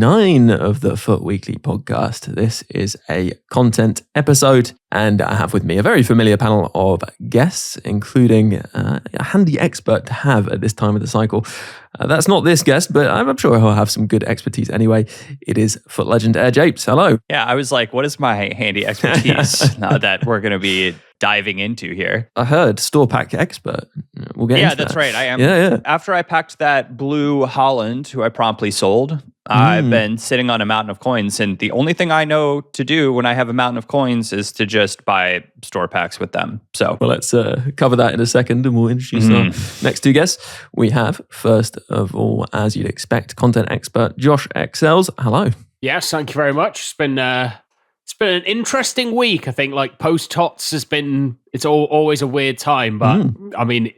89 of the FUT Weekly podcast. This is a content episode, and I have with me a very familiar panel of guests, including a handy expert to have at this time of the cycle. That's not this guest, but I'm sure he'll have some good expertise anyway. It is FUT legend AirJapes. Hello. Yeah, I was like, what is my handy expertise that we're going to be diving into here? I heard store pack expert. We'll get into that's that. right. I am. Yeah. After I packed that blue Holland, who I promptly sold, I've been sitting on a mountain of coins, and the only thing I know to do when I have a mountain of coins is to just buy store packs with them. So, well, let's cover that in a second, and we'll introduce our next two guests. We have, first of all, as you'd expect, content expert Josh Excels. Hello. Yes, thank you very much. It's been an interesting week. I think like post TOTS it's always a weird time, but I mean,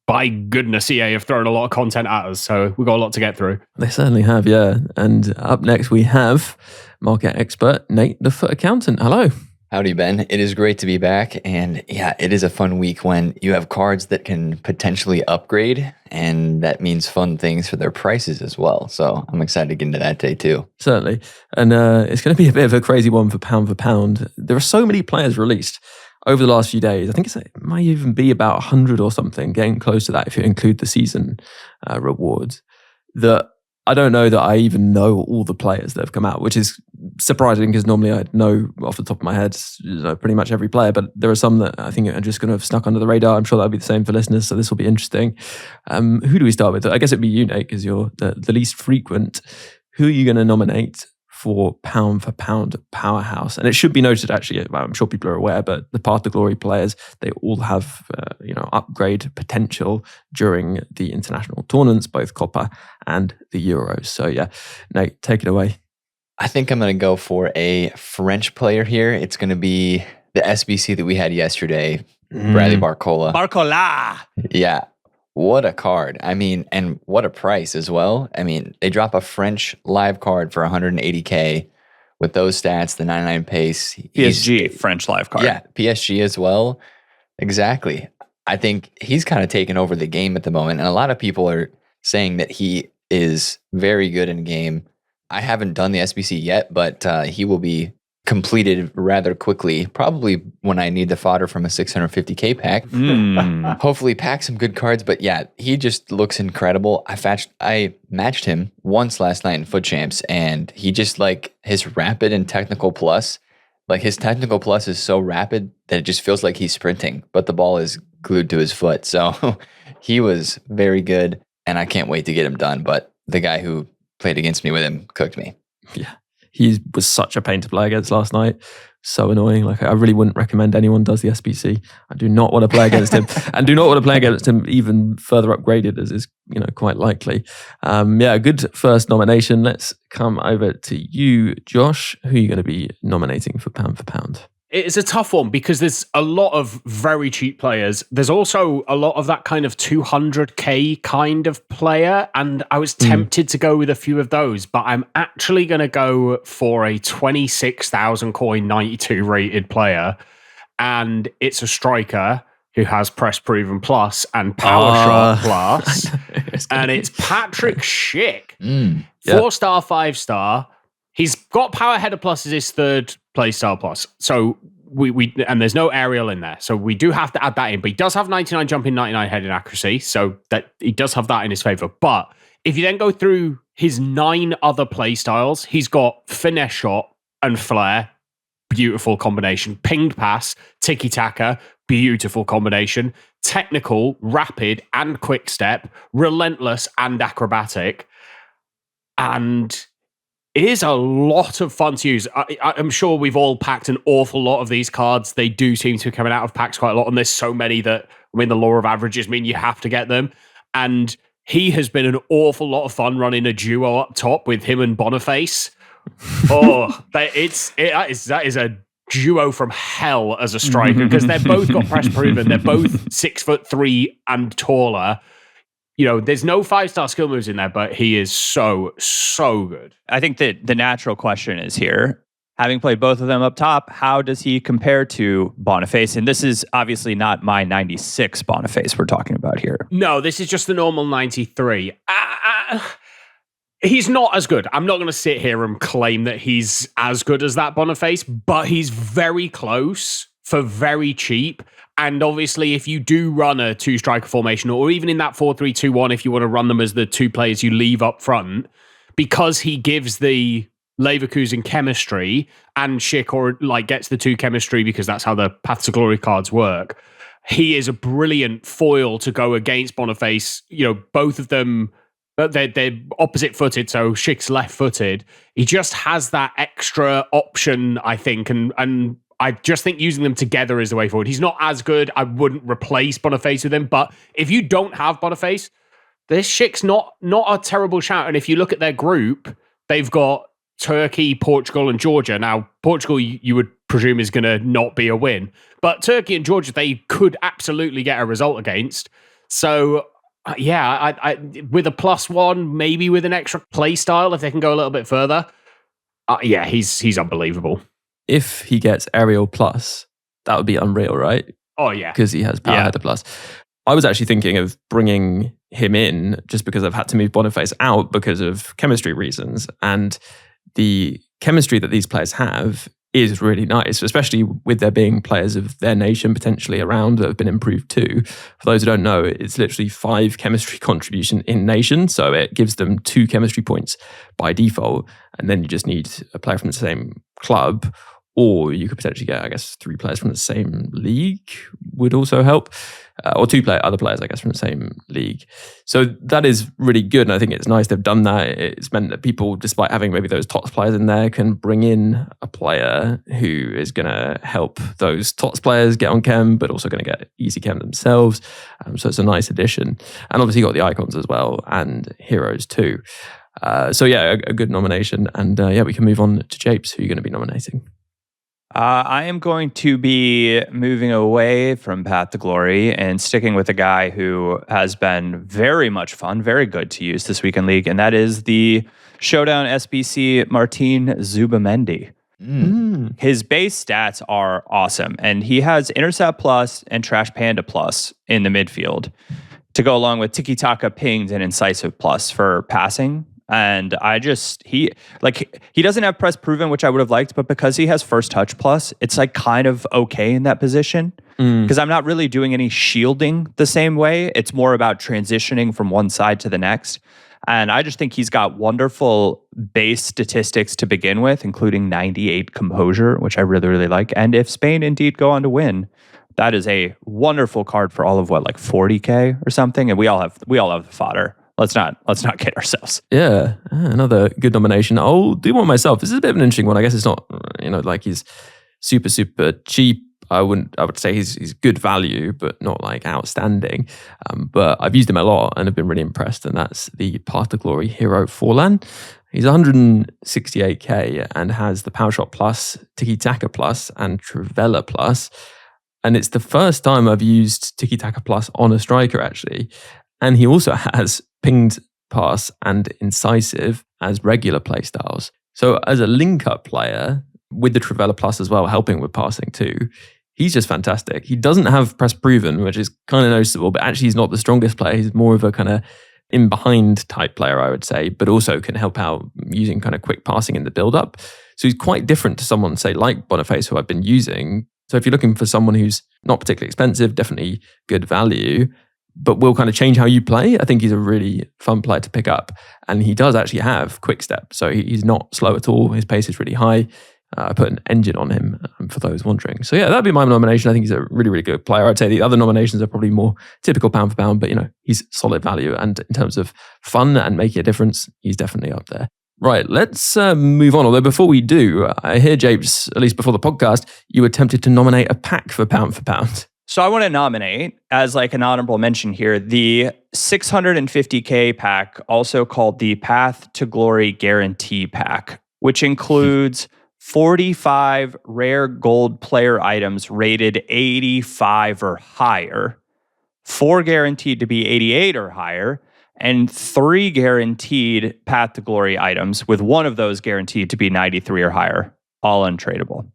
by goodness, EA have thrown a lot of content at us, so we've got a lot to get through. They certainly have, yeah. And up next we have market expert Nate, the FUT Accountant. Hello. Howdy, Ben. It is great to be back. And yeah, it is a fun week when you have cards that can potentially upgrade, and that means fun things for their prices as well. So I'm excited to get into that day too. Certainly. And it's going to be a bit of a crazy one for pound. There are so many players released over the last few days. I think it might even be about 100 or something, getting close to that if you include the season rewards, that I don't know that I even know all the players that have come out, which is surprising because normally I'd know off the top of my head pretty much every player, but there are some that I think are just going to have snuck under the radar. I'm sure that'll be the same for listeners, so this will be interesting. Who do we start with? I guess it'd be you, Nate, because you're the least frequent. Who are you going to nominate for pound powerhouse? And it should be noted, actually, I'm sure people are aware, but the Path to Glory players, they all have upgrade potential during the international tournaments, both Copa and the Euros. So yeah, Nate, take it away. I think I'm going to go for a French player here. It's going to be the SBC that we had yesterday, Bradley Barcola. Barcola! Yeah. What a card. I mean, and what a price as well. I mean, they drop a French live card for 180K with those stats, the 99 pace. PSG, French live card. Yeah, PSG as well. Exactly. I think he's kind of taken over the game at the moment, and a lot of people are saying that he is very good in game. I haven't done the SBC yet, but he will be completed rather quickly, probably when I need the fodder from a 650K pack. Hopefully pack some good cards, but yeah, he just looks incredible. I matched him once last night in FUT Champs, and he just like his rapid and technical plus, like his technical plus is so rapid that it just feels like he's sprinting, but the ball is glued to his foot. So he was very good, and I can't wait to get him done, but the guy who played against me with him cooked me. Yeah. He was such a pain to play against last night. So annoying. Like, I really wouldn't recommend anyone does the SBC. I do not want to play against him, and do not want to play against him even further upgraded, as is quite likely. A good first nomination. Let's come over to you, Josh. Who are you going to be nominating for pound? It's a tough one because there's a lot of very cheap players. There's also a lot of that kind of 200K kind of player. And I was tempted to go with a few of those, but I'm actually going to go for a 26,000 coin 92 rated player. And it's a striker who has press proven plus and power shot plus. And it's Patrick Schick. 4-star, 5-star. He's got power header plus as his third play style plus. So we and there's no aerial in there. So we do have to add that in. But he does have 99 jumping, 99 heading accuracy. So that he does have that in his favor. But if you then go through his 9 other play styles, he's got finesse shot and flair. Beautiful combination. Pinged pass, tiki-taka, beautiful combination. Technical, rapid, and quick step. Relentless and acrobatic. And it is a lot of fun to use. I'm sure we've all packed an awful lot of these cards. They do seem to be coming out of packs quite a lot, and there's so many that, the law of averages mean you have to get them. And he has been an awful lot of fun running a duo up top with him and Boniface. That is a duo from hell as a striker, because they're both got press proven. They're both 6'3" and taller. There's no 5-star skill moves in there, but he is so good. I think that the natural question is here, having played both of them up top, how does he compare to Boniface? And this is obviously not my 96 Boniface we're talking about here. No, this is just the normal 93. He's not as good. I'm not going to sit here and claim that he's as good as that Boniface, but he's very close for very cheap. And obviously, if you do run a two-striker formation, or even in that 4-3-2-1, if you want to run them as the two players you leave up front, because he gives the 𝘬𝘵𝗀𝘀 chemistry and Schick or like gets the two chemistry because that's how the Path to Glory cards work, he is a brilliant foil to go against Boniface. You know, both of them, they're opposite-footed, so Schick's left-footed. He just has that extra option, I think, and I just think using them together is the way forward. He's not as good. I wouldn't replace Boniface with him, but if you don't have Boniface, this Schick's not a terrible shout. And if you look at their group, they've got Turkey, Portugal, and Georgia. Now, Portugal, you would presume, is going to not be a win, but Turkey and Georgia, they could absolutely get a result against. So, yeah, I with a +1, maybe with an extra play style, if they can go a little bit further, yeah, he's unbelievable. If he gets Aerial Plus, that would be unreal, right? Oh, yeah. Because he has Power Header Plus. I was actually thinking of bringing him in just because I've had to move Boniface out because of chemistry reasons. And the chemistry that these players have is really nice, especially with there being players of their nation potentially around that have been improved too. For those who don't know, it's literally 5 chemistry contribution in nation, so it gives them 2 chemistry points by default, and then you just need a player from the same club, or you could potentially get, I guess, 3 players from the same league would also help, or 2 other players, I guess, from the same league. So that is really good, and I think it's nice they've done that. It's meant that people, despite having maybe those TOTS players in there, can bring in a player who is going to help those TOTS players get on chem, but also going to get easy chem themselves. So it's a nice addition. And obviously you got the icons as well, and heroes too. So yeah, a good nomination. And yeah, we can move on to Japes, who you're going to be nominating. I am going to be moving away from Path to Glory and sticking with a guy who has been very much fun, very good to use this week in League, and that is the Showdown SBC Martin Zubimendi. His base stats are awesome, and he has Intercept Plus and Trash Panda Plus in the midfield to go along with Tiki Taka Pinged and Incisive Plus for passing. And he doesn't have press proven, which I would have liked, but because he has first touch plus, it's like kind of okay in that position. Because I'm not really doing any shielding the same way. It's more about transitioning from one side to the next. And I just think he's got wonderful base statistics to begin with, including 98 composure, which I really, really like. And if Spain indeed go on to win, that is a wonderful card for all of like 40K or something. And we all have the fodder. Let's not kid ourselves. Yeah, another good nomination. I'll do one myself. This is a bit of an interesting one. I guess it's not, like he's super, super cheap. I would say he's good value, but not like outstanding. But I've used him a lot and have been really impressed. And that's the Path to Glory hero Forlan. He's 168k and has the Power Shot Plus, Tiki Taka Plus, and Trivela Plus. And it's the first time I've used Tiki Taka Plus on a striker, actually. And he also has Pinged Pass and Incisive as regular playstyles. So as a link-up player, with the Trivela Plus as well, helping with passing too, he's just fantastic. He doesn't have press proven, which is kind of noticeable, but actually he's not the strongest player. He's more of a kind of in-behind type player, I would say, but also can help out using kind of quick passing in the build-up. So he's quite different to someone, say, like Boniface, who I've been using. So if you're looking for someone who's not particularly expensive, definitely good value, but will kind of change how you play, I think he's a really fun player to pick up. And he does actually have quick step. So he's not slow at all. His pace is really high. I put an engine on him for those wondering. So yeah, that'd be my nomination. I think he's a really, really good player. I'd say the other nominations are probably more typical pound for pound, but he's solid value. And in terms of fun and making a difference, he's definitely up there. Right, let's move on. Although before we do, I hear, Japes, at least before the podcast, you were tempted to nominate a pack for pound. So I want to nominate, as like an honorable mention here, the 650k pack, also called the Path to Glory Guarantee Pack, which includes 45 rare gold player items rated 85 or higher, 4 guaranteed to be 88 or higher, and 3 guaranteed Path to Glory items, with one of those guaranteed to be 93 or higher, all untradeable.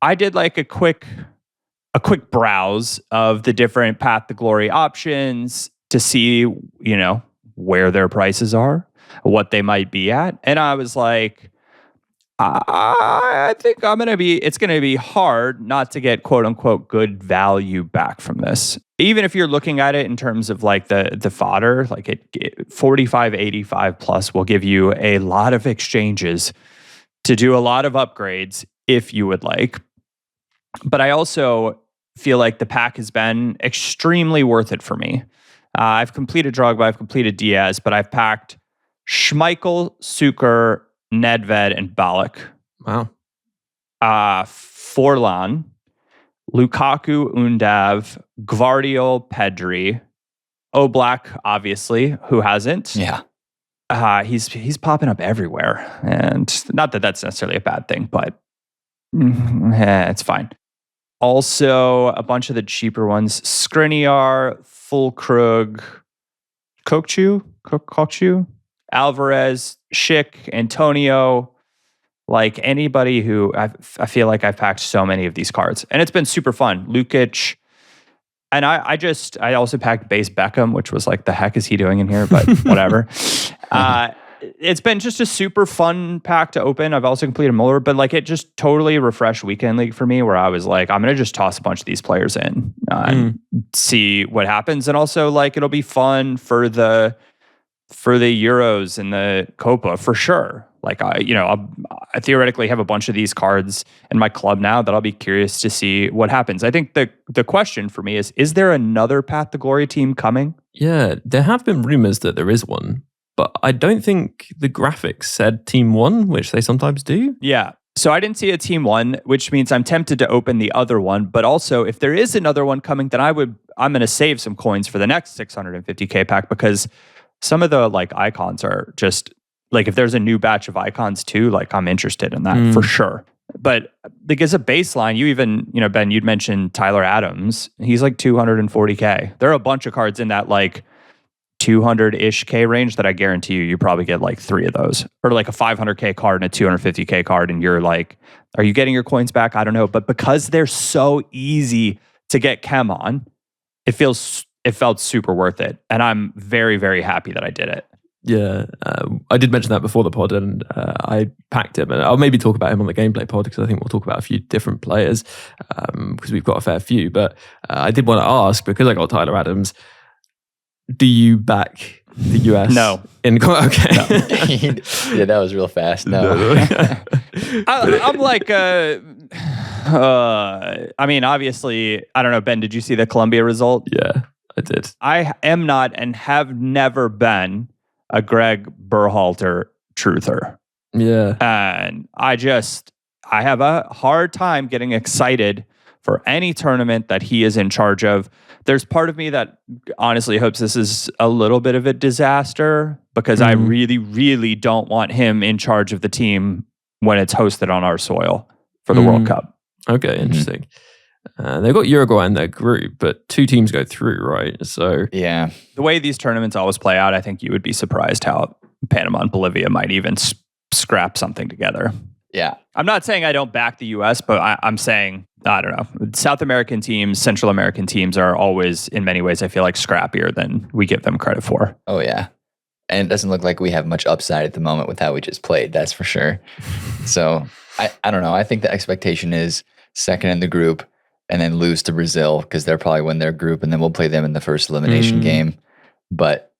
I did like a quick browse of the different Path to Glory options to see, where their prices are. what they might be at. And I was like, I think it's going to be hard not to get quote unquote good value back from this. Even if you're looking at it in terms of like the fodder, like it 45.85 plus will give you a lot of exchanges to do a lot of upgrades if you would like. But I also feel like the pack has been extremely worth it for me. I've completed Drogba, I've completed Diaz, but I've packed Schmeichel, Suker, Nedved, and Ballack. Wow. Forlan, Lukaku, Undav, Gvardiol, Pedri, Oblak, obviously, who hasn't? Yeah. He's popping up everywhere. And not that that's necessarily a bad thing, but it's fine. Also, a bunch of the cheaper ones. Skriniar, Fulkrug, Kokchu, Alvarez, Schick, Antonio, like anybody who I feel like I've packed so many of these cards. And it's been super fun. Lukic. And I also packed base Beckham, which was like, the heck is he doing in here? But whatever. It's been just a super fun pack to open. I've also completed Muller, but like it just totally refreshed Weekend League for me, where I was like, I'm going to just toss a bunch of these players in and see what happens. And also like, it'll be fun for the Euros and the Copa for sure. Like I theoretically have a bunch of these cards in my club now that I'll be curious to see what happens. I think the question for me is there another Path to Glory team coming? Yeah, there have been rumors that there is one, but I don't think the graphics said Team 1, which they sometimes do. Yeah. So I didn't see a Team 1, which means I'm tempted to open the other one. But also, if there is another one coming, then I'm going to save some coins for the next 650k pack, because some of the like icons are just like, if there's a new batch of icons too, like I'm interested in that for sure. But like as a baseline, you even, Ben, you'd mentioned Tyler Adams. He's like 240k. There are a bunch of cards in that like 200-ish K range that I guarantee you probably get like 3 of those, or like a 500k card and a 250k card, and you're like, are you getting your coins back? I don't know. But because they're so easy to get chem on, it felt super worth it. And I'm very, very happy that I did it. Yeah, I did mention that before the pod, and I packed him, and I'll maybe talk about him on the gameplay pod, because I think we'll talk about a few different players, because we've got a fair few. But I did want to ask, because I got Tyler Adams, do you back the US? No. Okay. No. Yeah, that was real fast. No. I'm like, I mean, obviously, I don't know, Ben, did you see the Colombia result? Yeah, I did. I am not and have never been a Greg Berhalter truther. Yeah. And I have a hard time getting excited for any tournament that he is in charge of. There's part of me that honestly hopes this is a little bit of a disaster, because I really, really don't want him in charge of the team when it's hosted on our soil for the World Cup. Okay, interesting. They've got Uruguay in their group, but 2 teams go through, right? So yeah, the way these tournaments always play out, I think you would be surprised how Panama and Bolivia might even scrap something together. Yeah. I'm not saying I don't back the US, but I'm saying, I don't know. South American teams, Central American teams are always, in many ways, I feel like scrappier than we give them credit for. Oh, yeah. And it doesn't look like we have much upside at the moment with how we just played. That's for sure. So I don't know. I think the expectation is second in the group and then lose to Brazil, because they'll probably win their group, and then we'll play them in the first elimination game. But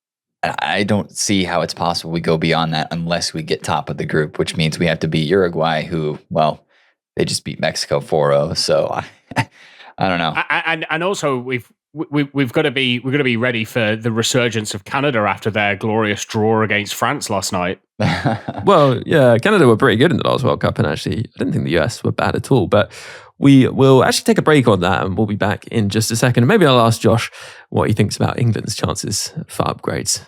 I don't see how it's possible we go beyond that unless we get top of the group, which means we have to beat Uruguay, who, well, they just beat Mexico 4-0. So I don't know. And also we've got to be ready for the resurgence of Canada after their glorious draw against France last night. Well, yeah, Canada were pretty good in the last World Cup, and actually, I didn't think the US were bad at all. But we will actually take a break on that, and we'll be back in just a second. And maybe I'll ask Josh what he thinks about England's chances for upgrades.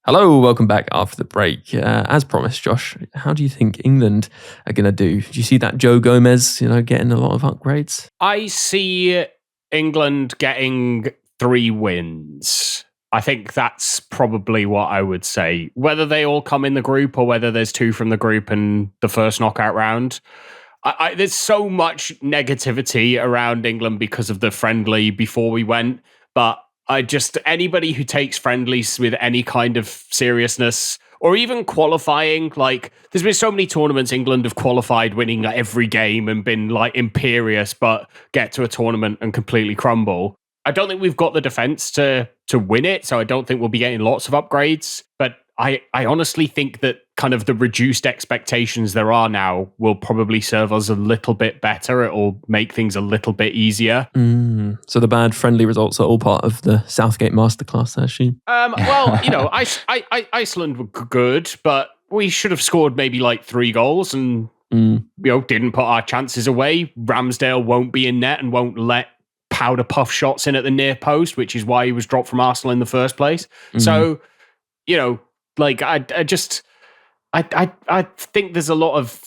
Hello, welcome back after the break. As promised, Josh, how do you think England are going to do? Do you see that Joe Gomez, getting a lot of upgrades? I see England getting 3 wins. I think that's probably what I would say. Whether they all come in the group or whether there's 2 from the group in the first knockout round. There's so much negativity around England because of the friendly before we went, but Anybody who takes friendlies with any kind of seriousness, or even qualifying, like there's been so many tournaments England have qualified winning like every game and been like imperious, but get to a tournament and completely crumble. I don't think we've got the defense to win it, so I don't think we'll be getting lots of upgrades. But I honestly think that kind of the reduced expectations there are now will probably serve us a little bit better. It'll make things a little bit easier. So the bad friendly results are all part of the Southgate masterclass, I assume? Well, Iceland were good, but we should have scored maybe like 3 goals and didn't put our chances away. Ramsdale won't be in net and won't let powder puff shots in at the near post, which is why he was dropped from Arsenal in the first place. So, like I think there's a lot of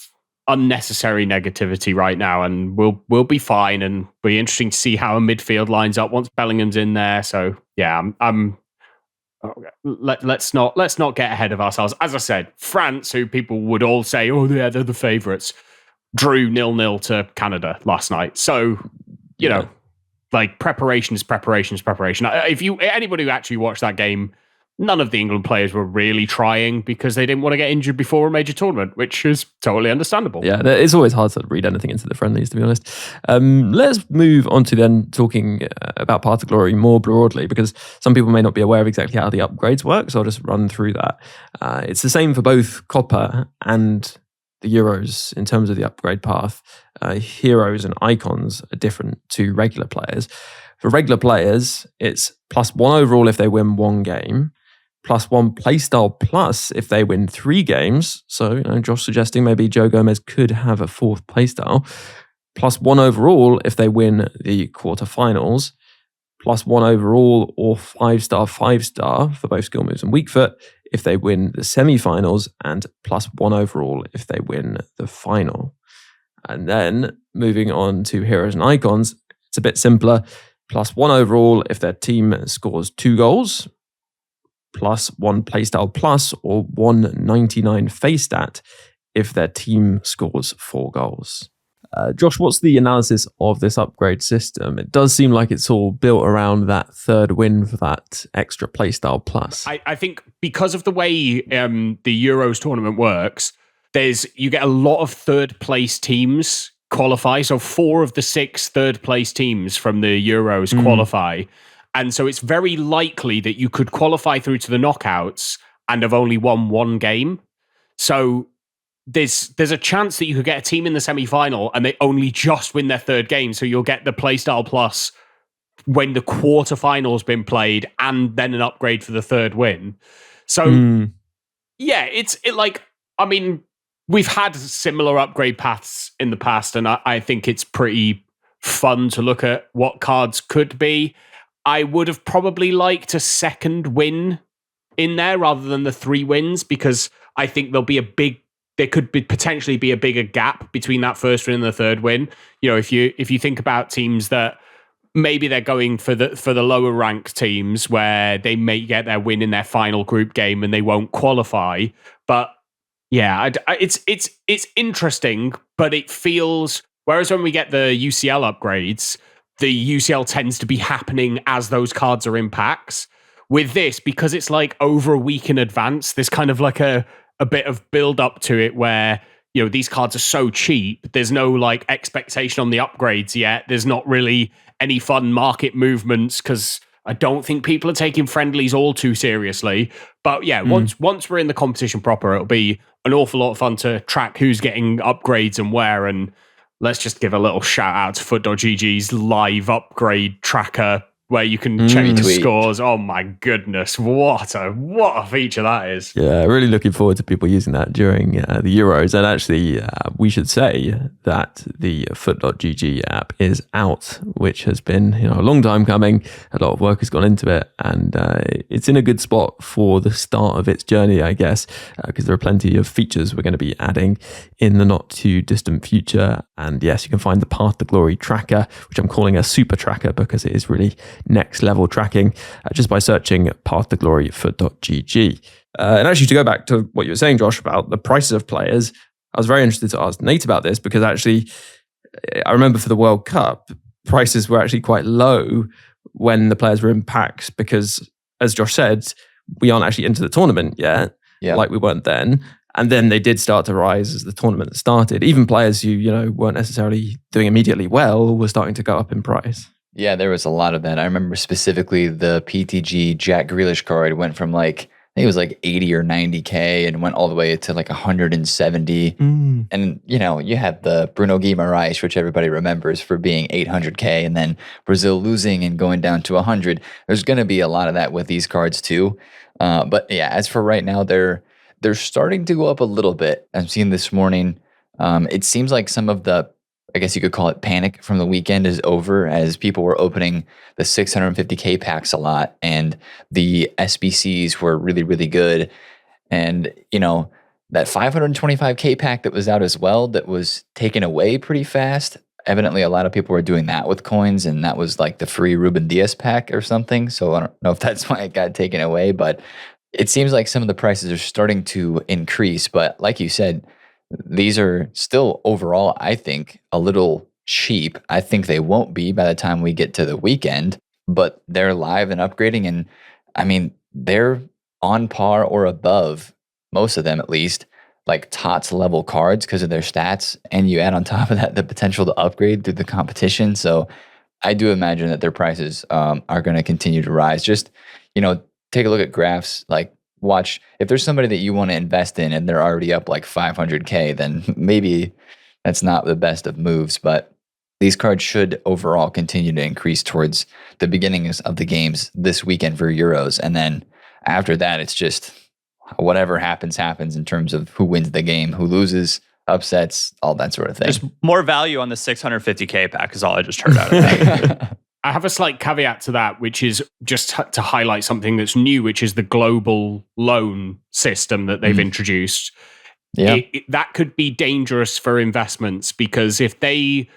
unnecessary negativity right now, and we'll be fine, and be interesting to see how a midfield lines up once Bellingham's in there. So yeah, let's not get ahead of ourselves. As I said, France, who people would all say, oh yeah, they're the favourites, drew 0-0 to Canada last night. So like preparation is preparation. If anybody who actually watched that game, none of the England players were really trying because they didn't want to get injured before a major tournament, which is totally understandable. Yeah, it's always hard to read anything into the friendlies, to be honest. Let's move on to then talking about Path to Glory more broadly, because some people may not be aware of exactly how the upgrades work, so I'll just run through that. It's the same for both Copa and the Euros in terms of the upgrade path. Heroes and icons are different to regular players. For regular players, it's +1 overall if they win 1 game, +1 playstyle plus if they win 3 games. So, Josh suggesting maybe Joe Gomez could have a 4th playstyle. +1 overall if they win the quarterfinals. +1 overall or 5-star for both skill moves and weak foot if they win the semi-finals, and +1 overall if they win the final. And then moving on to heroes and icons, it's a bit simpler. +1 overall if their team scores 2 goals, +1 playstyle plus or 199 face stat if their team scores 4 goals. Josh, what's the analysis of this upgrade system? It does seem like it's all built around that 3rd win for that extra playstyle plus. I think because of the way the Euros tournament works, you get a lot of 3rd place teams qualify. So 4 of the 6 3rd place teams from the Euros qualify. And so it's very likely that you could qualify through to the knockouts and have only won 1 game. So there's a chance that you could get a team in the semi-final and they only just win their 3rd game. So you'll get the playstyle plus when the quarterfinal's been played and then an upgrade for the 3rd win. So yeah, we've had similar upgrade paths in the past, and I think it's pretty fun to look at what cards could be. I would have probably liked a 2nd win in there rather than the 3 wins, because I think there could potentially be a bigger gap between that 1st win and the 3rd win. If you think about teams that maybe they're going for the lower ranked teams where they may get their win in their final group game and they won't qualify. But yeah, it's interesting, but it feels, whereas when we get the UCL upgrades, the UCL tends to be happening as those cards are in packs. With this, because it's like over a week in advance, there's kind of like a bit of build up to it where, these cards are so cheap. There's no like expectation on the upgrades yet. There's not really any fun market movements because I don't think people are taking friendlies all too seriously. But yeah, once we're in the competition proper, it'll be an awful lot of fun to track who's getting upgrades and where. And let's just give a little shout out to FUT.GG's live upgrade tracker where you can check the scores. Oh my goodness, what a feature that is. Yeah, really looking forward to people using that during the Euros. And actually, we should say that the FUT.GG app is out, which has been a long time coming. A lot of work has gone into it, and it's in a good spot for the start of its journey, I guess, because there are plenty of features we're going to be adding in the not too distant future. And yes, you can find the Path to Glory tracker, which I'm calling a super tracker because it is really next level tracking, just by searching Path to Glory FUT.GG. And actually, to go back to what you were saying, Josh, about the prices of players, I was very interested to ask Nate about this, because actually I remember for the World Cup, prices were actually quite low when the players were in packs because, as Josh said, we aren't actually into the tournament yet, like we weren't then. And then they did start to rise as the tournament started. Even players who, weren't necessarily doing immediately well were starting to go up in price. Yeah, there was a lot of that. I remember specifically the PTG Jack Grealish card went from I think it was 80 or 90K and went all the way to 170. And, you had the Bruno Guimaraes, which everybody remembers for being 800K, and then Brazil losing and going down to 100. There's going to be a lot of that with these cards too. But yeah, as for right now, they're starting to go up a little bit. I'm seeing this morning. It seems like some of the, I guess you could call it panic from the weekend is over as people were opening the 650K packs a lot and the SBCs were really, really good. And, that 525K pack that was out as well, that was taken away pretty fast. Evidently, a lot of people were doing that with coins, and that was the free Ruben Diaz pack or something. So I don't know if that's why it got taken away, but it seems like some of the prices are starting to increase. But like you said, these are still overall, I think, a little cheap. I think they won't be by the time we get to the weekend, but they're live and upgrading. And I mean, they're on par or above, most of them at least, TOTS level cards because of their stats. And you add on top of that the potential to upgrade through the competition. So I do imagine that their prices are going to continue to rise. Just, take a look at graphs, watch if there's somebody that you want to invest in and they're already up 500K, then maybe that's not the best of moves. But these cards should overall continue to increase towards the beginnings of the games this weekend for Euros. And then after that, it's just whatever happens in terms of who wins the game, who loses, upsets, all that sort of thing. There's more value on the 650K pack is all I just heard out of that. I have a slight caveat to that, which is just to highlight something that's new, which is the global loan system that they've introduced. Yeah. That could be dangerous for investments because if they,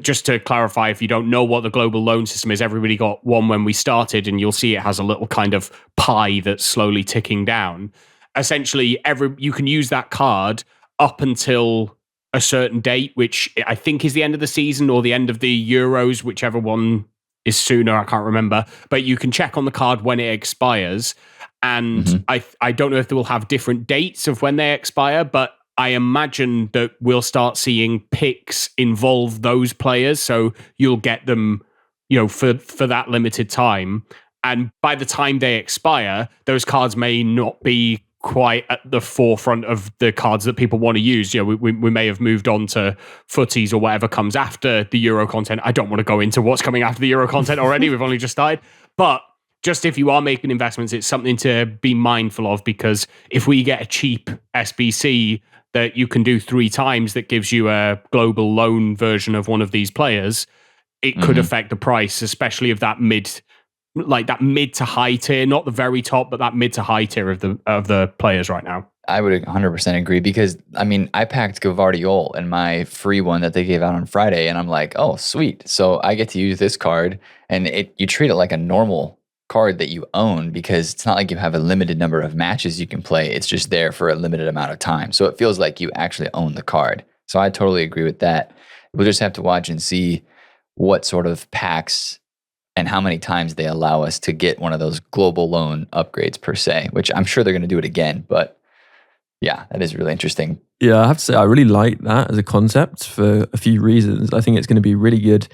just to clarify, if you don't know what the global loan system is, everybody got one when we started, and you'll see it has a little kind of pie that's slowly ticking down. Essentially, you can use that card up until a certain date, which I think is the end of the season or the end of the Euros, whichever one is sooner, I can't remember. But you can check on the card when it expires. And I don't know if they will have different dates of when they expire, but I imagine that we'll start seeing picks involve those players. So you'll get them, for that limited time. And by the time they expire, those cards may not be quite at the forefront of the cards that people want to use. We may have moved on to footies or whatever comes after the Euro content. I don't want to go into what's coming after the Euro content already. We've only just started. But just if you are making investments, it's something to be mindful of, because if we get a cheap SBC that you can do 3 times that gives you a global loan version of one of these players, it could affect the price, especially of that mid to high tier, not the very top, but that mid to high tier of the players right now. I would 100% agree because, I packed 𝘵𝗪𝘀𝘀 in my free one that they gave out on Friday, and I'm like, oh, sweet. So I get to use this card, and you treat it like a normal card that you own because it's not like you have a limited number of matches you can play. It's just there for a limited amount of time. So it feels like you actually own the card. So I totally agree with that. We'll just have to watch and see what sort of packs and how many times they allow us to get one of those global loan upgrades per se, which I'm sure they're going to do it again. But yeah, that is really interesting. Yeah, I have to say, I really like that as a concept for a few reasons. I think it's going to be really good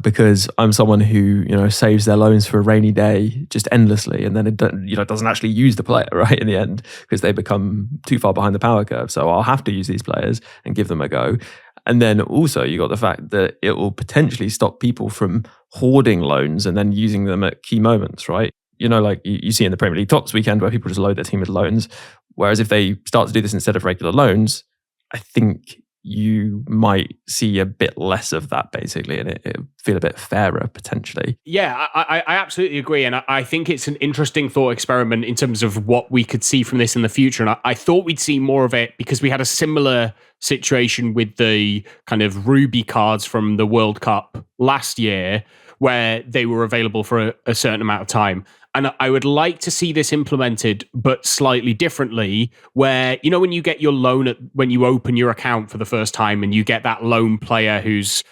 because I'm someone who, saves their loans for a rainy day just endlessly, and then it doesn't actually use the player right in the end because they become too far behind the power curve. So I'll have to use these players and give them a go. And then also you got the fact that it will potentially stop people from hoarding loans and then using them at key moments, right? Like you see in the Premier League TOTS weekend where people just load their team with loans. Whereas if they start to do this instead of regular loans, I think you might see a bit less of that basically, and it feel a bit fairer potentially. Yeah, I absolutely agree. And I think it's an interesting thought experiment in terms of what we could see from this in the future. And I thought we'd see more of it because we had a similar situation with the kind of Ruby cards from the World Cup last year where they were available for a certain amount of time. And I would like to see this implemented, but slightly differently, where, when you get your loan, when you open your account for the first time and you get that loan player who's,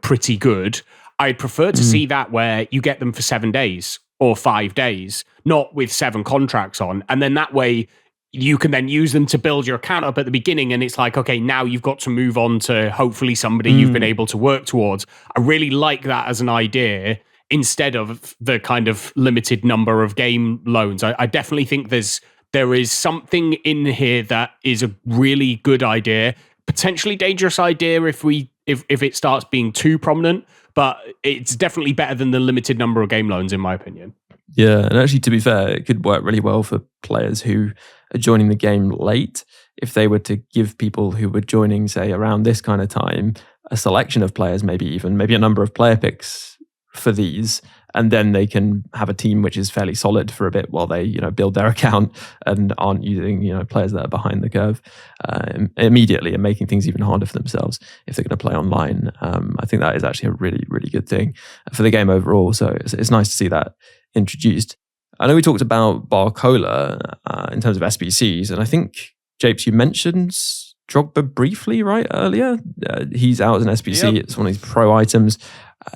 pretty good, I'd prefer to see that where you get them for 7 days or 5 days, not with 7 contracts on. And then that way you can then use them to build your account up at the beginning. And it's like, okay, now you've got to move on to hopefully somebody you've been able to work towards. I really like that as an idea instead of the kind of limited number of game loans. I definitely think there is something in here that is a really good idea, potentially dangerous idea if it starts being too prominent, but it's definitely better than the limited number of game loans, in my opinion. Yeah, and actually, to be fair, it could work really well for players who are joining the game late. If they were to give people who were joining, say, around this kind of time, a selection of players, maybe a number of player picks for these, and then they can have a team which is fairly solid for a bit while they, build their account and aren't using, players that are behind the curve immediately and making things even harder for themselves if they're going to play online. I think that is actually a really, really good thing for the game overall. So it's nice to see that introduced. I know we talked about Barcola in terms of SBCs, and I think, Japes, you mentioned Drogba briefly, right, earlier? He's out as an SBC. Yep. It's one of these pro items.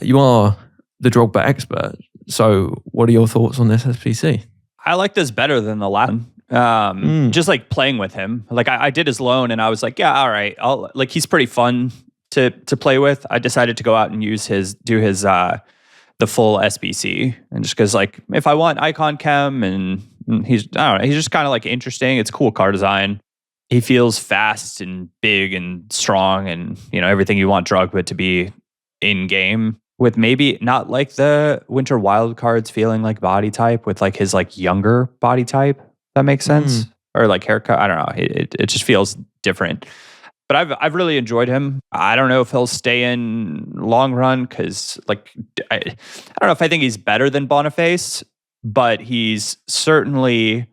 You are the Drogba expert. So what are your thoughts on this SBC? I like this better than the last one. Just like playing with him. Like I did his loan and I was like, yeah, all right. He's pretty fun to play with. I decided to go out and do his the full SBC. And just because like if I want icon chem and he's just kind of like interesting. It's cool card design. He feels fast and big and strong and everything you want Drogba to be in game. With maybe not like the winter wild cards feeling like body type with like his like younger body type. That makes sense. Or like haircut. I don't know. It just feels different. But I've really enjoyed him. I don't know if he'll stay in long run because like I don't know if I think he's better than Boniface, but he's certainly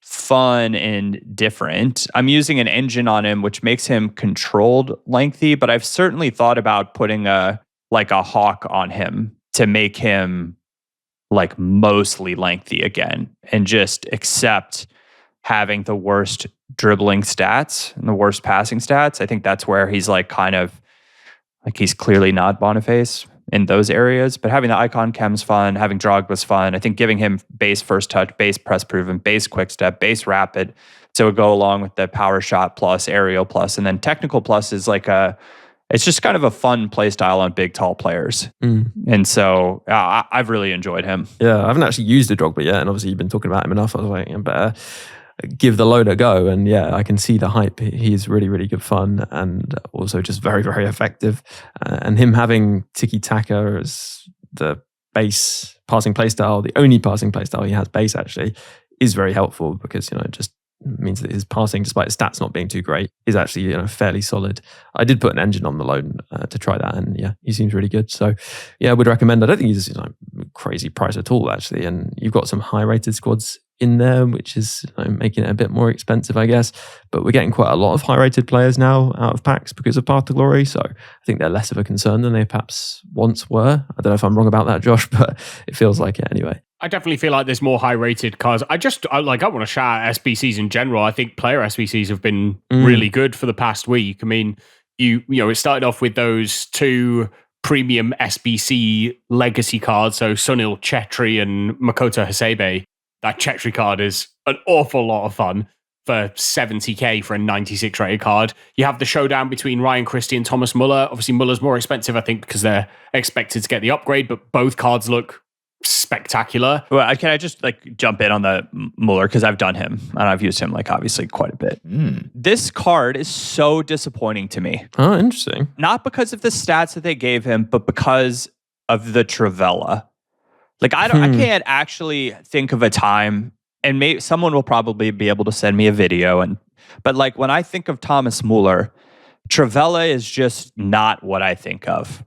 fun and different. I'm using an engine on him which makes him controlled lengthy, but I've certainly thought about putting a hawk on him to make him like mostly lengthy again and just accept having the worst dribbling stats and the worst passing stats. I think that's where he's like kind of like he's clearly not Boniface in those areas, but having the icon chem's fun, having Drogba's fun. I think giving him base first touch, base press proven, base quick step, base rapid, so it would go along with the power shot plus, aerial plus, and then technical plus is like it's just kind of a fun play style on big, tall players. And so I've really enjoyed him. Yeah, I haven't actually used the Drogba yet. And obviously you've been talking about him enough. I was like, I better give the load a go. And yeah, I can see the hype. He's really, really good fun and also just very, very effective. And him having tiki-taka as the base passing play style, the only passing play style he has base actually, is very helpful because, it just means that his passing, despite his stats not being too great, is actually fairly solid. I did put an engine on the loan to try that, and yeah, he seems really good. So yeah, I would recommend. I don't think he's crazy price at all actually, and you've got some high-rated squads in there, which is making it a bit more expensive, I guess. But we're getting quite a lot of high-rated players now out of packs because of Path to Glory, so I think they're less of a concern than they perhaps once were. I don't know if I'm wrong about that, Josh, but it feels like it anyway. I definitely feel like there's more high-rated cards. I want to shout out SBCs in general. I think player SBCs have been really good for the past week. I mean, it started off with those 2 premium SBC legacy cards, so Sunil Chetri and Makoto Hasebe. That Chetri card is an awful lot of fun for 70k for a 96 rated card. You have the showdown between Ryan Christie and Thomas Muller. Obviously, Muller's more expensive, I think, because they're expected to get the upgrade, but both cards look spectacular. Well, can I just jump in on the Muller because I've done him and I've used him obviously quite a bit. This card is so disappointing to me. Oh, interesting. Not because of the stats that they gave him, but because of the Trivella. I can't actually think of a time, and someone will probably be able to send me a video. But when I think of Thomas Muller, Trivella is just not what I think of.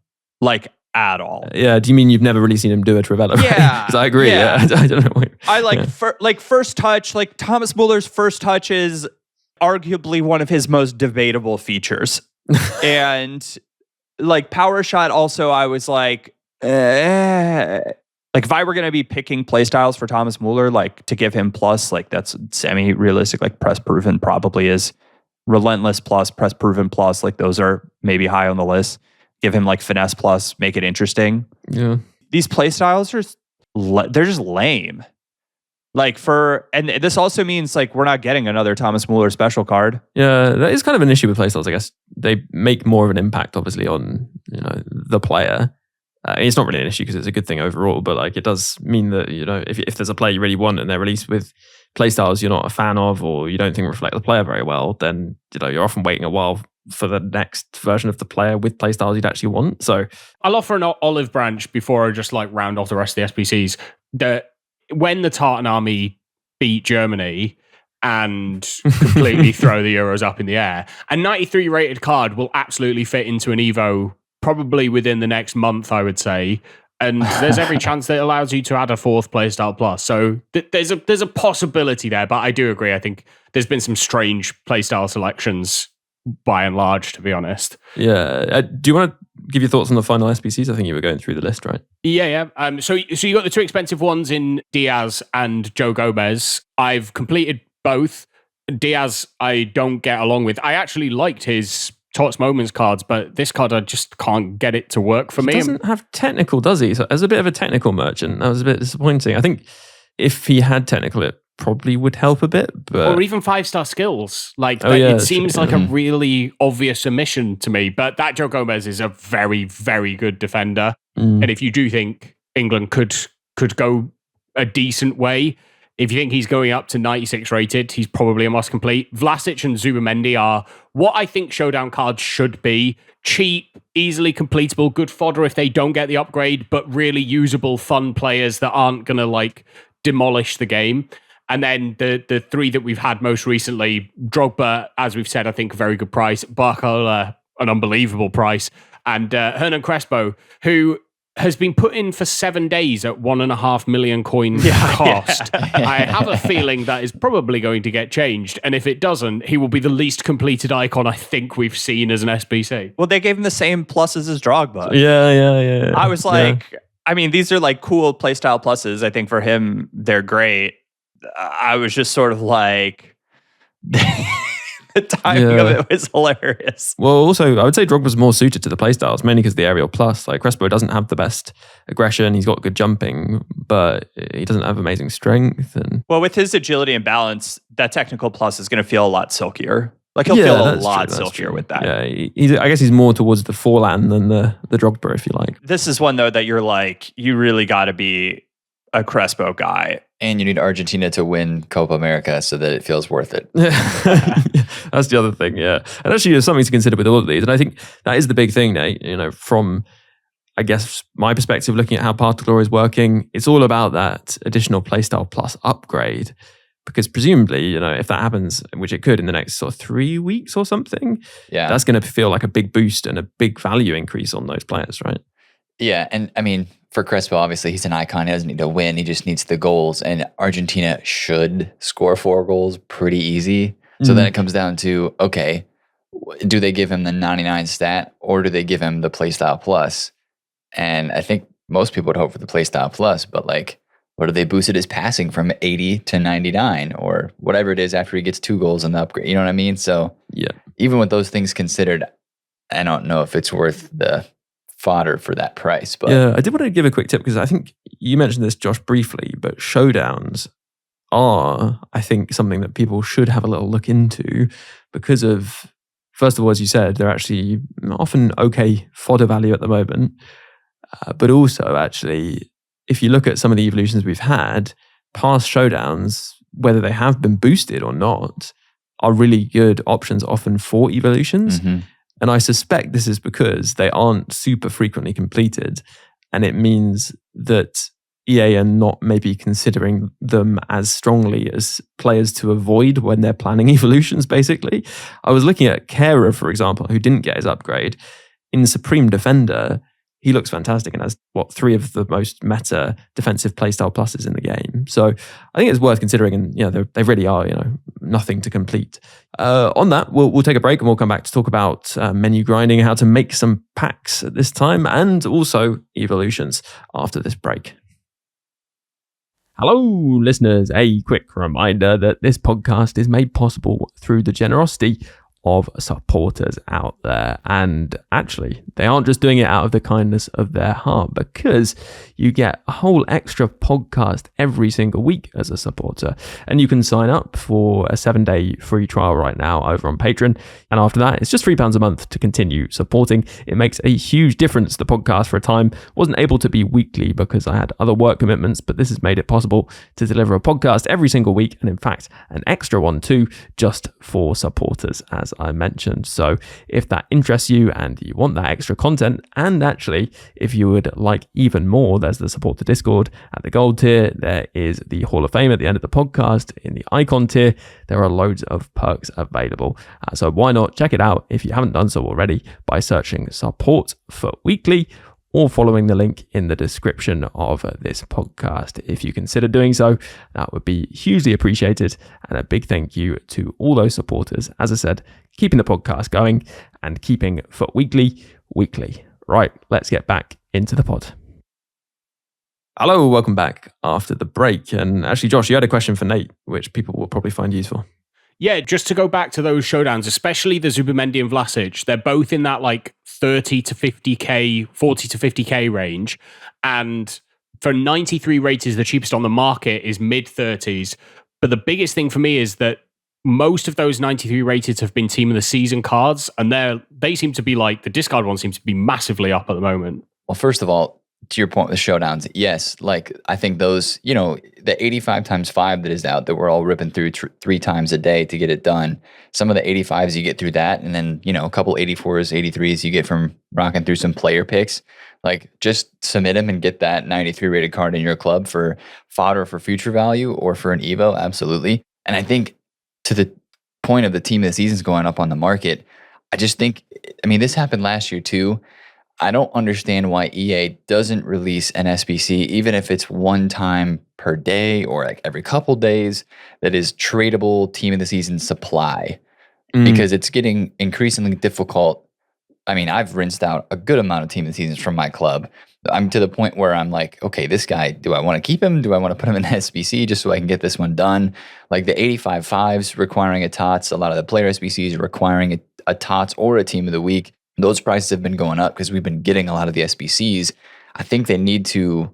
At all. Yeah, do you mean you've never really seen him do a Trivella? Yeah. Because I agree. Yeah. I don't know. First touch, Thomas Muller's first touch is arguably one of his most debatable features. And power shot also, I was if I were going to be picking playstyles for Thomas Muller, to give him plus, that's semi-realistic, press proven probably is relentless plus, press proven plus, those are maybe high on the list. give him like finesse plus, make it interesting. Yeah. These play styles are they're just lame. And this also means like we're not getting another Thomas Muller special card. Yeah, that is kind of an issue with playstyles, I guess. They make more of an impact, obviously, on the player. It's not really an issue because it's a good thing overall, but like it does mean that if there's a player you really want and they're released with playstyles you're not a fan of or you don't think reflect the player very well, then you're often waiting a while for the next version of the player with playstyles you'd actually want. So I'll offer an olive branch before I just like round off the rest of the SBCs. When the Tartan Army beat Germany and completely throw the Euros up in the air, a 93 rated card will absolutely fit into an Evo probably within the next month, I would say. And there's every chance that it allows you to add a 4th playstyle plus. So there's a possibility there, but I do agree. I think there's been some strange playstyle selections by and large, to be honest. Yeah. Do you want to give your thoughts on the final SBCs? I think you were going through the list, right? Yeah. So you got the 2 expensive ones in Diaz and Joe Gomez. I've completed both. Diaz, I don't get along with. I actually liked his Tots Moments cards, but this card I just can't get it to work for me. He doesn't have technical, does he? So as a bit of a technical merchant, that was a bit disappointing. I think if he had technical, it probably would help a bit, but... Or even 5-star skills. It seems like a really obvious omission to me, but that Joe Gomez is a very, very good defender. And if you do think England could go a decent way, if you think he's going up to 96 rated, he's probably a must complete. 𝘵𝘂 and Zubimendi are what I think showdown cards should be. Cheap, easily completable, good fodder if they don't get the upgrade, but really usable, fun players that aren't going to demolish the game. And then the 3 that we've had most recently, Drogba, as we've said, I think a very good price. Barcola, an unbelievable price. And Hernan Crespo, who has been put in for 7 days at 1.5 million coin cost. I have a feeling that is probably going to get changed. And if it doesn't, he will be the least completed icon I think we've seen as an SBC. Well, they gave him the same pluses as Drogba. Yeah. I was like, I mean, these are like cool playstyle pluses. I think for him, they're great. I was just sort of like, the timing of it was hilarious. Well, also, I would say Drogba's more suited to the playstyles, mainly because the aerial plus. Like Crespo doesn't have the best aggression. He's got good jumping, but he doesn't have amazing strength. Well, with his agility and balance, that technical plus is going to feel a lot silkier. Like he'll feel a lot silkier with that. Yeah, I guess he's more towards the Forlan than the Drogba, if you like. This is one though that you're like, you really got to be a Crespo guy. And you need Argentina to win 𝘭𝘂 so that it feels worth it. That's the other thing, yeah. And actually, there's something to consider with all of these. And I think that is the big thing, Nate. From, I guess, my perspective, looking at how Path to Glory is working, it's all about that additional playstyle plus upgrade. Because presumably, if that happens, which it could in the next sort of 3 weeks or something, that's going to feel like a big boost and a big value increase on those players, right? Yeah, and I mean, for Crespo, obviously, he's an icon. He doesn't need to win. He just needs the goals. And Argentina should score 4 goals pretty easy. So then it comes down to, okay, do they give him the 99 stat or do they give him the playstyle plus? And I think most people would hope for the playstyle plus, but what do they boosted his passing from 80 to 99 or whatever it is after he gets 2 goals in the upgrade? You know what I mean? So even with those things considered, I don't know if it's worth the fodder for that price. But I did want to give a quick tip because I think you mentioned this, Josh, briefly, but showdowns are, I think, something that people should have a little look into because of, first of all, as you said, they're actually often okay fodder value at the moment. But also, actually, if you look at some of the evolutions we've had, past showdowns, whether they have been boosted or not, are really good options often for evolutions. And I suspect this is because they aren't super frequently completed. And it means that EA are not maybe considering them as strongly as players to avoid when they're planning evolutions, basically. I was looking at 𝘂𝑫, for example, who didn't get his upgrade. In Supreme Defender, he looks fantastic and has, 3 of the most meta defensive playstyle pluses in the game. So I think it's worth considering, and they really are, nothing to complete. On that, we'll take a break and we'll come back to talk about menu grinding, how to make some packs at this time, and also evolutions after this break. Hello, listeners. A quick reminder that this podcast is made possible through the generosity of supporters out there. And actually, they aren't just doing it out of the kindness of their heart, because you get a whole extra podcast every single week as a supporter. And you can sign up for a 7-day free trial right now over on Patreon. And after that, it's just £3 a month to continue supporting. It makes a huge difference. The podcast for a time wasn't able to be weekly because I had other work commitments, but this has made it possible to deliver a podcast every single week, and in fact, an extra one too, just for supporters, as I mentioned. So if that interests you and you want that extra content, and actually if you would like even more, there's the supporter Discord at the gold tier, there is the Hall of Fame at the end of the podcast in the icon tier. There are loads of perks available, so why not check it out if you haven't done so already by searching Support FUT Weekly or following the link in the description of this podcast. If you consider doing so, that would be hugely appreciated, and a big thank you to all those supporters, as I said, keeping the podcast going and keeping FUT Weekly weekly. Right, let's get back into the pod. Hello, welcome back after the break. And actually, Josh, you had a question for Nate, which people will probably find useful. Yeah, just to go back to those showdowns, especially the Zubimendi and 𝘭𝘂, they're both in that like 30 to 50k, 40 to 50k range. And for 93 rated, the cheapest on the market is mid 30s. But the biggest thing for me is that most of those 93 rated have been team of the season cards, and they seem to be like, the discard one seems to be massively up at the moment. Well, first of all, to your point with showdowns, yes, like I think those, the 85 times 5 that is out that we're all ripping through 3 times a day to get it done. Some of the 85s you get through that, and then, a couple 84s, 83s you get from rocking through some player picks. Like, just submit them and get that 93 rated card in your club for fodder for future value or for an Evo, absolutely. And I think to the point of the team of the season's going up on the market, I just think, this happened last year too. I don't understand why EA doesn't release an SBC, even if it's one time per day or like every couple days, that is tradable team of the season supply, because it's getting increasingly difficult. I've rinsed out a good amount of team of the seasons from my club. I'm to the point where I'm like, okay, this guy, do I want to keep him? Do I want to put him in SBC just so I can get this one done? Like the 85 5s requiring a TOTS, a lot of the player SBCs requiring a TOTS or a team of the week. Those prices have been going up because we've been getting a lot of the SBCs. I think they need to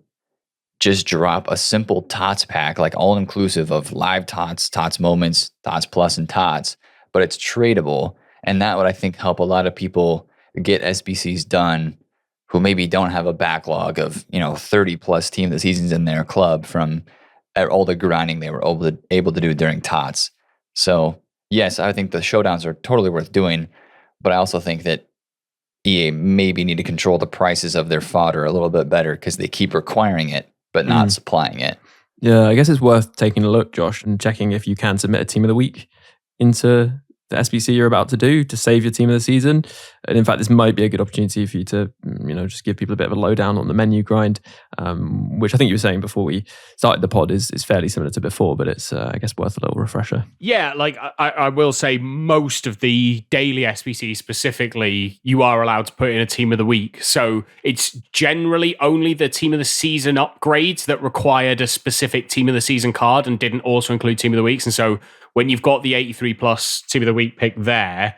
just drop a simple TOTS pack, like all inclusive of live TOTS, TOTS moments, TOTS plus, and TOTS, but it's tradable. And that would, I think, help a lot of people get SBCs done who maybe don't have a backlog of 30 plus team of the seasons in their club from all the grinding they were able to do during TOTS. So yes, I think the showdowns are totally worth doing, but I also think that EA maybe need to control the prices of their fodder a little bit better, because they keep requiring it but not supplying it. Yeah, I guess it's worth taking a look, Josh, and checking if you can submit a team of the week into the SBC you're about to do to save your team of the season. And in fact, this might be a good opportunity for you to, just give people a bit of a lowdown on the menu grind, which I think you were saying before we started the pod is fairly similar to before, but it's, I guess, worth a little refresher. Yeah, like I will say most of the daily SBC specifically, you are allowed to put in a team of the week. So it's generally only the team of the season upgrades that required a specific team of the season card and didn't also include team of the weeks. And so when you've got the 83 plus team of the week pick there,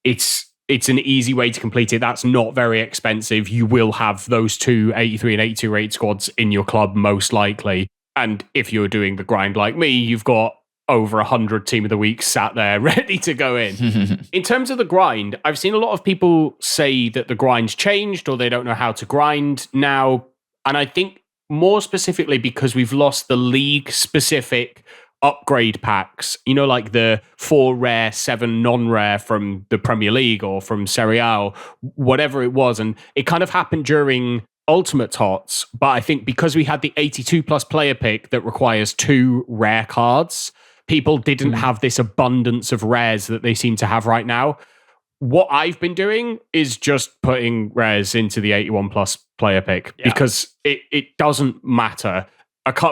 it's an easy way to complete it. That's not very expensive. You will have those two 83 and 82 rate squads in your club most likely. And if you're doing the grind like me, you've got over 100 team of the week sat there ready to go in. In terms of the grind, I've seen a lot of people say that the grind's changed or they don't know how to grind now. And I think more specifically because we've lost the league specific upgrade packs, like the 4 rare, 7 non-rare from the Premier League or from Serie A or whatever it was. And it kind of happened during Ultimate TOTS, but I think because we had the 82 plus player pick that requires 2 rare cards, people didn't have this abundance of rares that they seem to have right now. What I've been doing is just putting rares into the 81 plus player pick because it doesn't matter.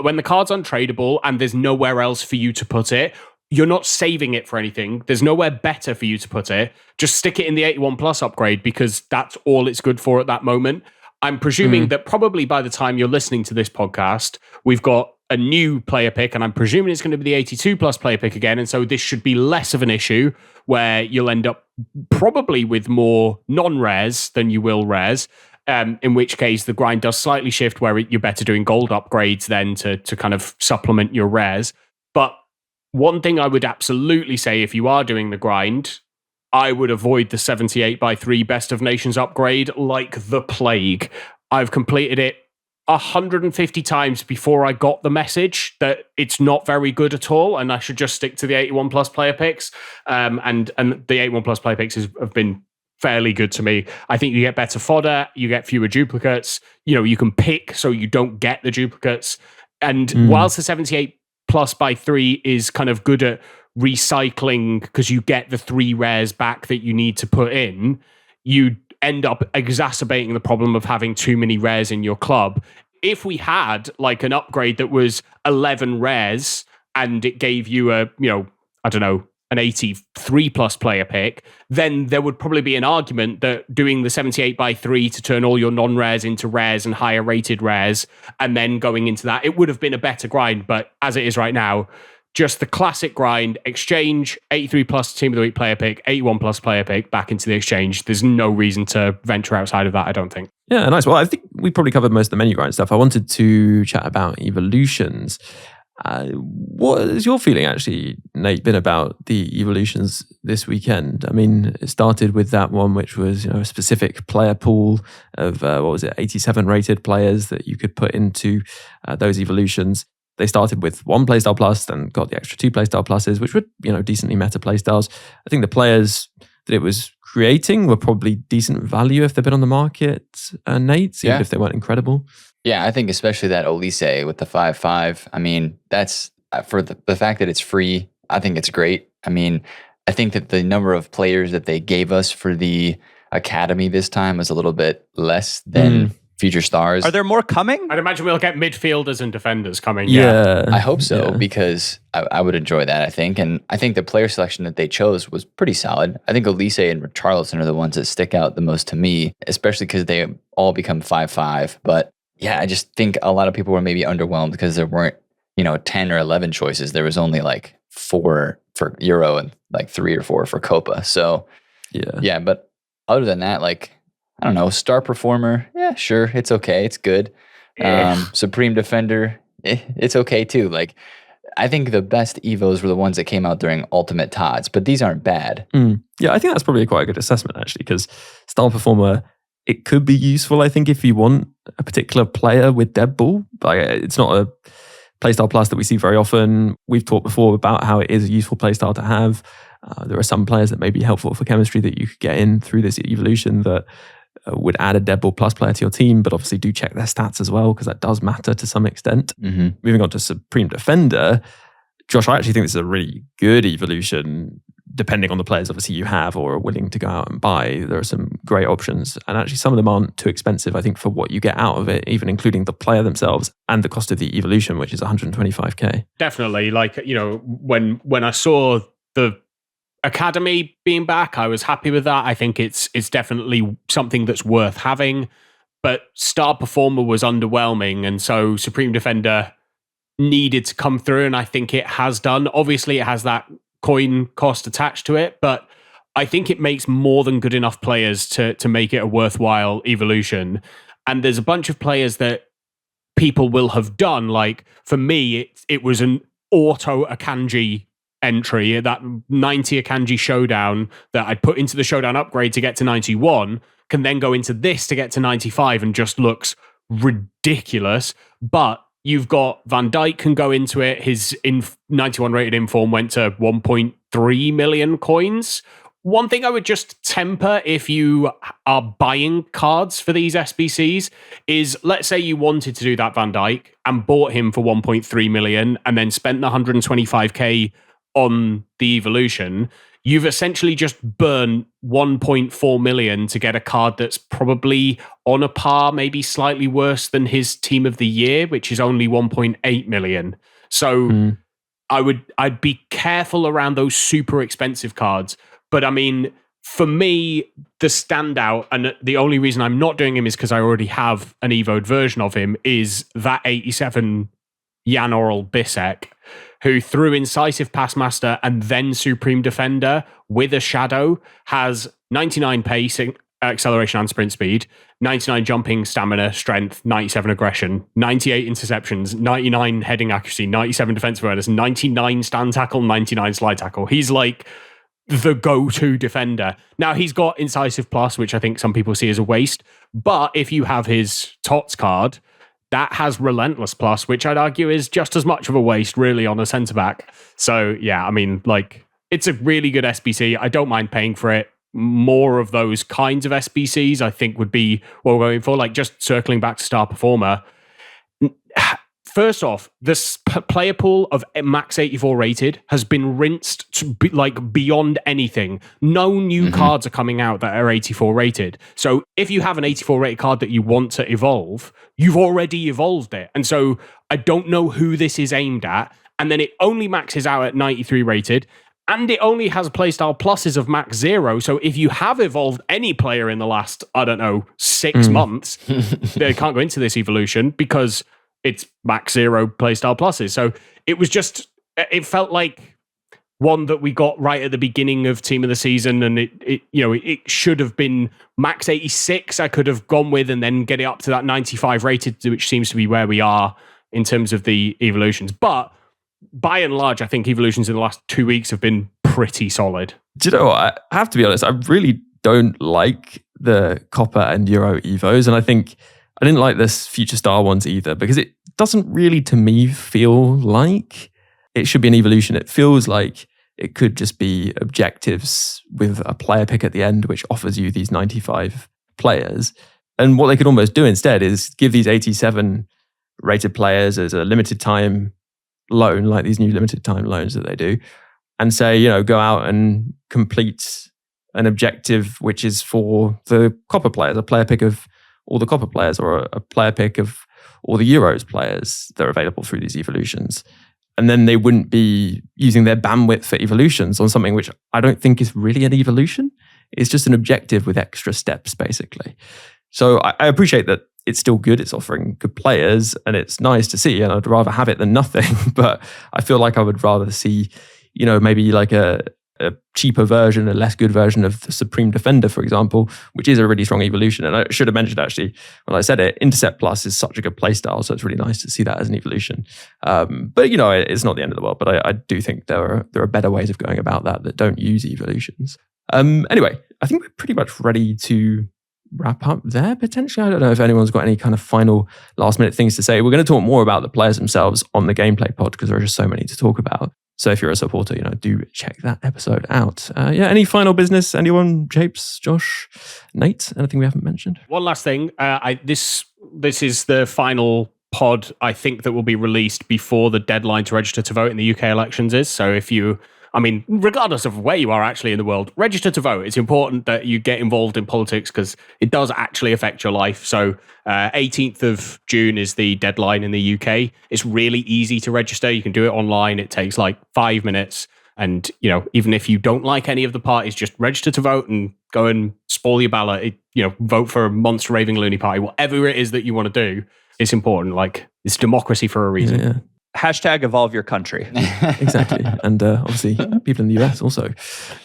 When the card's untradeable and there's nowhere else for you to put it, you're not saving it for anything. There's nowhere better for you to put it. Just stick it in the 81 plus upgrade because that's all it's good for at that moment. I'm presuming that probably by the time you're listening to this podcast, we've got a new player pick, and I'm presuming it's going to be the 82 plus player pick again. And so this should be less of an issue where you'll end up probably with more non-rares than you will rares. In which case the grind does slightly shift where you're better doing gold upgrades then to kind of supplement your rares. But one thing I would absolutely say, if you are doing the grind, I would avoid the 78x3 Best of Nations upgrade like the plague. I've completed it 150 times before I got the message that it's not very good at all and I should just stick to the 81 plus player picks. And the 81 plus player picks have been fairly good to me. I think you get better fodder, you get fewer duplicates, you can pick so you don't get the duplicates. And whilst the 78 plus by 3 is kind of good at recycling because you get the 3 rares back that you need to put in, you end up exacerbating the problem of having too many rares in your club. If we had like an upgrade that was 11 rares and it gave you an 83 plus player pick, then there would probably be an argument that doing the 78x3 to turn all your non-rares into rares and higher rated rares, and then going into that, it would have been a better grind. But as it is right now, just the classic grind, exchange, 83 plus team of the week player pick, 81 plus player pick, back into the exchange. There's no reason to venture outside of that, I don't think. Yeah, nice. Well, I think we probably covered most of the menu grind stuff. I wanted to chat about evolutions. What is your feeling, actually, Nate, been about the evolutions this weekend? I mean, it started with that one, which was a specific player pool of 87 rated players that you could put into those evolutions. They started with 1 playstyle plus, then got the extra 2 playstyle pluses, which were decently meta playstyles. I think the players that it was creating were probably decent value if they've been on the market, Nate, even if they weren't incredible. Yeah, I think especially that 𝘬𝘬𝘬𝘬 with the 5/5. I mean, that's for the fact that it's free. I think it's great. I mean, I think that the number of players that they gave us for the academy this time was a little bit less than future stars. Are there more coming? I'd imagine we'll get midfielders and defenders coming. Yeah. I hope so, because I would enjoy that, I think. And I think the player selection that they chose was pretty solid. I think 𝘬𝘬𝘬𝘬 and Richarlison are the ones that stick out the most to me, especially because they all become 5/5. But yeah, I just think a lot of people were maybe underwhelmed because there weren't, 10 or 11 choices. There was only like 4 for Euro and like 3 or 4 for Copa. So yeah. But other than that, like, I don't know, star performer, yeah, sure, it's okay, it's good. Supreme Defender, it's okay too. Like, I think the best Evos were the ones that came out during Ultimate TODs, but these aren't bad. Yeah, I think that's probably quite a good assessment, actually, because star performer, it could be useful, I think, if you want a particular player with dead ball. But it's not a playstyle plus that we see very often. We've talked before about how it is a useful playstyle to have. There are some players that may be helpful for chemistry that you could get in through this evolution that would add a dead ball plus player to your team, but obviously do check their stats as well, because that does matter to some extent. Moving on to Supreme Defender, Josh, I actually think this is a really good evolution, depending on the players obviously you have or are willing to go out and buy. There are some great options, and actually some of them aren't too expensive, I think, for what you get out of it, even including the player themselves and the cost of the evolution, which is 125k. Definitely. Like, when I saw the Academy being back, I was happy with that. I think it's definitely something that's worth having, but Star Performer was underwhelming, and so Supreme Defender needed to come through, and I think it has done. Obviously, it has that coin cost attached to it, but I think it makes more than good enough players to make it a worthwhile evolution. And there's a bunch of players that people will have done. Like, for me, it was an auto Akanji entry, that 90 Akanji showdown that I'd put into the showdown upgrade to get to 91, can then go into this to get to 95 and just looks ridiculous. But you've got Van Dijk can go into it. His 91 rated inform went to 1.3 million coins. One thing I would just temper if you are buying cards for these SBCs is, let's say you wanted to do that Van Dijk and bought him for 1.3 million and then spent the 125k on the evolution. You've essentially just burned 1.4 million to get a card that's probably on a par, maybe slightly worse than his team of the year, which is only 1.8 million. So I'd be careful around those super expensive cards. But I mean, for me, the standout, and the only reason I'm not doing him is because I already have an evoed version of him, is that 87 𝘬𝘯𝘂𝘀, who through Incisive Passmaster and then Supreme Defender with a Shadow has 99 pacing, acceleration and sprint speed, 99 jumping, stamina, strength, 97 aggression, 98 interceptions, 99 heading accuracy, 97 defensive awareness, 99 stand tackle, 99 slide tackle. He's like the go-to defender. Now, he's got Incisive Plus, which I think some people see as a waste, but if you have his TOTS card, that has Relentless Plus, which I'd argue is just as much of a waste, really, on a centre-back. So, yeah, I mean, like, it's a really good SBC. I don't mind paying for it. More of those kinds of SBCs, I think, would be what we're going for. Like, just circling back to Star Performer. First off, this player pool of max 84 rated has been rinsed to be, like, beyond anything. No new cards are coming out that are 84 rated. So if you have an 84 rated card that you want to evolve, you've already evolved it. And so I don't know who this is aimed at. And then it only maxes out at 93 rated. And it only has playstyle pluses of max 0. So if you have evolved any player in the last, 6 months, they can't go into this evolution because it's max 0 playstyle pluses. So it was just, it felt like one that we got right at the beginning of Team of the Season. And it should have been max 86 I could have gone with and then get it up to that 95 rated, which seems to be where we are in terms of the evolutions. But by and large, I think evolutions in the last 2 weeks have been pretty solid. Do you know what? I have to be honest, I really don't like the Copper and Euro Evos. And I think I didn't like this Future Star ones either, because it doesn't really, to me, feel like it should be an evolution. It feels like it could just be objectives with a player pick at the end, which offers you these 95 players. And what they could almost do instead is give these 87 rated players as a limited time loan, like these new limited time loans that they do, and say, go out and complete an objective which is for the Copper players, a player pick of all the Copper players, or a player pick of all the Euros players that are available through these evolutions. And then they wouldn't be using their bandwidth for evolutions on something which I don't think is really an evolution. It's just an objective with extra steps, basically. So I appreciate that it's still good. It's offering good players and it's nice to see, and I'd rather have it than nothing. But I feel like I would rather see, maybe like a cheaper version, a less good version of the Supreme Defender, for example, which is a really strong evolution. And I should have mentioned, actually, when I said it, Intercept Plus is such a good playstyle, so it's really nice to see that as an evolution. But, it's not the end of the world. But I do think there are better ways of going about that don't use evolutions. Anyway, I think we're pretty much ready to wrap up there, potentially. I don't know if anyone's got any kind of final last-minute things to say. We're going to talk more about the players themselves on the gameplay pod, because there are just so many to talk about. So if you're a supporter, do check that episode out. Any final business? Anyone? 𝗲𝗍𝑝𝑠, Josh, Nate? Anything we haven't mentioned? One last thing. This is the final pod, I think, that will be released before the deadline to register to vote in the UK elections is. So if you, regardless of where you are actually in the world, register to vote. It's important that you get involved in politics because it does actually affect your life. So 18th of June is the deadline in the UK. It's really easy to register. You can do it online. It takes like 5 minutes. And, even if you don't like any of the parties, just register to vote and go and spoil your ballot. Vote for a monster raving loony party, whatever it is that you want to do. It's important. Like, it's democracy for a reason. Yeah. #EvolveYourCountry. Exactly. And obviously people in the US also going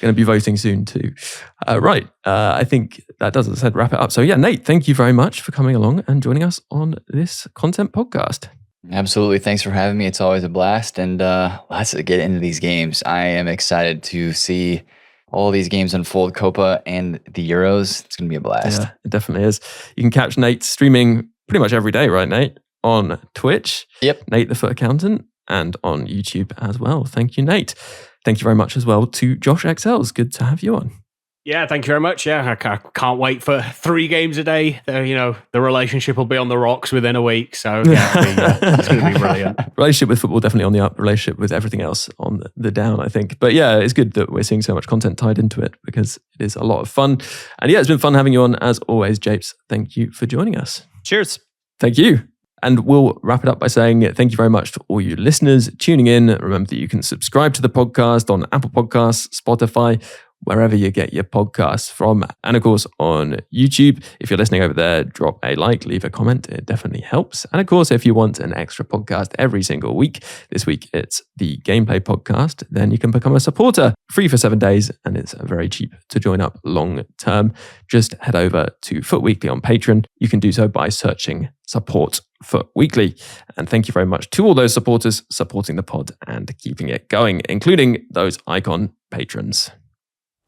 to be voting soon too. Right. I think that does, as I said, wrap it up. So yeah, Nate, thank you very much for coming along and joining us on this content podcast. Absolutely. Thanks for having me. It's always a blast. And let's get into these games. I am excited to see all these games unfold, Copa and the Euros. It's going to be a blast. Yeah, it definitely is. You can catch Nate streaming pretty much every day, right, Nate? On Twitch. Yep. Nate the FUT Accountant, and on YouTube as well. Thank you, Nate. Thank you very much as well to Josh XLs. Good to have you on. Yeah, thank you very much. Yeah, I can't wait for 3 games a day. The relationship will be on the rocks within a week. So yeah, it's going to be brilliant. Relationship with football definitely on the up. Relationship with everything else on the down, I think. But yeah, it's good that we're seeing so much content tied into it because it is a lot of fun. And yeah, it's been fun having you on as always, 𝗲𝗍𝑝𝑠. Thank you for joining us. Cheers. Thank you. And we'll wrap it up by saying thank you very much to all you listeners tuning in. Remember that you can subscribe to the podcast on Apple Podcasts, Spotify, wherever you get your podcasts from. And of course, on YouTube, if you're listening over there, drop a like, leave a comment. It definitely helps. And of course, if you want an extra podcast every single week, this week it's the Gameplay podcast, then you can become a supporter, free for 7 days, and it's very cheap to join up long term. Just head over to FUT Weekly on Patreon. You can do so by searching Support FUT Weekly. And thank you very much to all those supporters supporting the pod and keeping it going, including those icon patrons: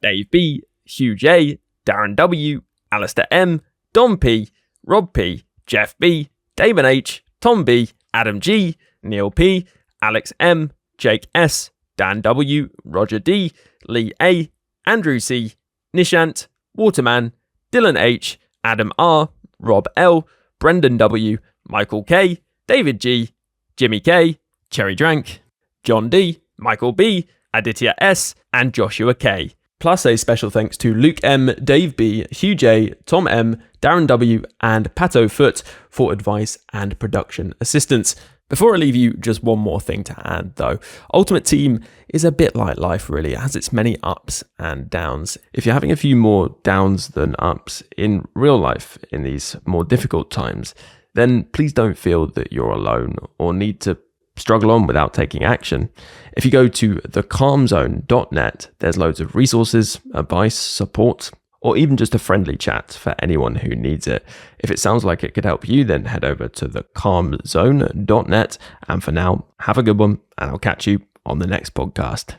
Dave B, 𝘬𝘬𝘦, Darren W, Alistair M, Dom P, Rob P, Jeff B, Damon H, Tom B, Adam G, Neil P, Alex M, Jake S, Dan W, Roger D, Lee A, Andrew C, Nishant, Waterman, Dylan H, Adam R, Rob L, Brendan W, Michael K, David G, Jimmy K, Cherry Drank, John D, Michael B, Aditya S, and Joshua K. Plus a special thanks to Luke M, Dave B, 𝘬𝘬𝘦, Tom M, Darren W, and Pato Foot for advice and production assistance. Before I leave you, just one more thing to add though. Ultimate Team is a bit like life really. It has its many ups and downs. If you're having a few more downs than ups in real life in these more difficult times, then please don't feel that you're alone or need to struggle on without taking action. If you go to 𝘃𝗲𝗁𝗀𝗏𝑧one.net, there's loads of resources, advice, support, or even just a friendly chat for anyone who needs it. If it sounds like it could help you, then head over to 𝘃𝗲𝗁𝗀𝗏𝑧one.net. And for now, have a good one, and I'll catch you on the next podcast.